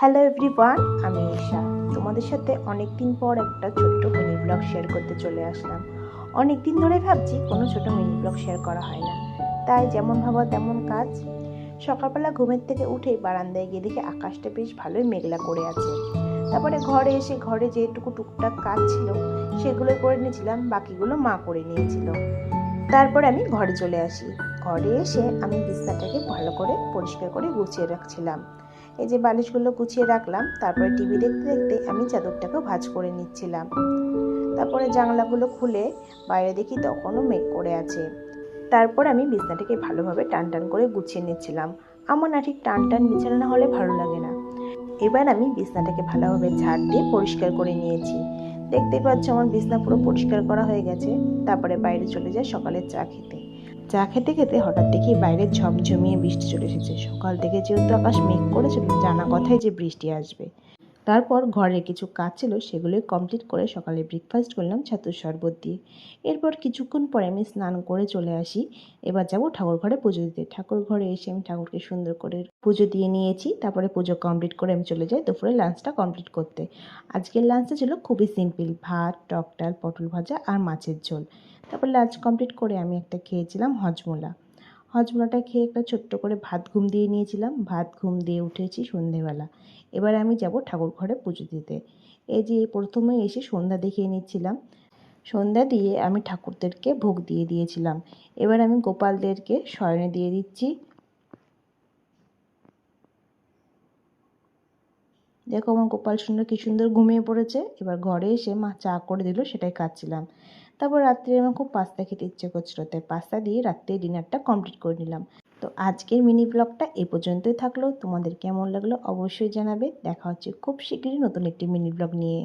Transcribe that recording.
Hello everyone, আমি ঈশা। তোমাদের সাথে অনেক দিন পর একটা ছোট্ট মিনি ব্লগ শেয়ার করতে চলে আসলাম। অনেক দিন ধরে ভাবছি কোনো ছোট মিনি ব্লগ শেয়ার করা হয় না, তাই যেমন ভাবা তেমন কাজ। সকালবেলা ঘুমের থেকে উঠেই বারান্দায় গিয়ে দেখি আকাশটা বেশ ভালোই মেঘলা করে আছে। তারপরে ঘরে এসে ঘরে যেটুকু টুকটাক কাজ ছিল সেগুলো করে নিয়েছিলাম, বাকিগুলো মা করে নিয়েছিল। তারপরে আমি ঘরে চলে আসি। ঘরে এসে আমি বিছানাটাকে ভালো করে পরিষ্কার করে গুছিয়ে রাখছিলাম। এই যে বালিশগুলো গুছিয়ে রাখলাম, তারপরে টিভি দেখতে দেখতে আমি চাদরটাকেও ভাঁজ করে নিচ্ছিলাম। তারপরে জানলাগুলো খুলে বাইরে দেখি তখনও মেঘ করে আছে। তারপর আমি বিছানাটাকে ভালোভাবে টান টান করে গুছিয়ে নিচ্ছিলাম। আমার না ঠিক টান টান বিছানা না হলে ভালো লাগে না। এবার আমি বিছানাটাকে ভালোভাবে ঝাড় দিয়ে পরিষ্কার করে নিয়েছি। দেখতেই পাচ্ছ আমার বিছানা পুরো পরিষ্কার করা হয়ে গেছে। তারপরে বাইরে চলে যায় সকালের চা খেতে। চা খেতে খেতে হঠাৎ দেখি বাইরে ঝমঝমিয়ে বৃষ্টি চলে এসেছে। সকাল থেকে যেহেতু আকাশ মেঘ করেছিল, জানা কথাই যে বৃষ্টি আসবে। তারপর ঘরের কিছু কাজ ছিল, সেগুলোই কমপ্লিট করে সকালে ব্রেকফাস্ট করলাম ছাতুর শরবত দিয়ে। এরপর কিছুক্ষণ পরে আমি স্নান করে চলে আসি। এবার যাব ঠাকুর ঘরে পুজো দিতে। ঠাকুর ঘরে এসে আমি ঠাকুরকে সুন্দর করে পুজো দিয়ে নিয়েছি। তারপরে পুজো কমপ্লিট করে আমি চলে যাই দুপুরে লাঞ্চটা কমপ্লিট করতে। আজকের লাঞ্চটা ছিল খুবই সিম্পল, ভাত, টক ডাল, পটল ভাজা আর মাছের ঝোল। তারপর লাঞ্চ কমপ্লিট করে আমি একটা খেয়েছিলাম হজমোলা। হজমোলাটা খেয়ে একটা ছোট্ট করে ভাত ঘুম দিয়ে নিয়েছিলাম। ভাত ঘুম দিয়ে উঠেছি সন্ধেবেলা। এবার আমি যাব ঠাকুর ঘরে পুজো দিতে। এই যে প্রথমে এসে সন্ধ্যা দেখিয়ে নিচ্ছিলাম। সন্ধ্যা দিয়ে আমি ঠাকুরদেরকে ভোগ দিয়ে দিয়েছিলাম। এবার আমি গোপালদেরকে শয়নে দিয়ে দিচ্ছি। দেখো আমার গোপাল সুন্দর কি সুন্দর ঘুমিয়ে পড়েছে। এবার ঘরে এসে মা চা করে দিল, সেটাই খাচ্ছিলাম। তারপর রাত্রে আমার খুব পাস্তা খেতে ইচ্ছে করছিল, তাই পাস্তা দিয়ে রাত্রে ডিনারটা কমপ্লিট করে নিলাম। তো আজকের মিনি ব্লগটা এ পর্যন্তই থাকলো। তোমাদের কেমন লাগলো অবশ্যই জানাবে। দেখা হচ্ছে খুব শীঘ্রই নতুন একটি মিনি ব্লগ নিয়ে।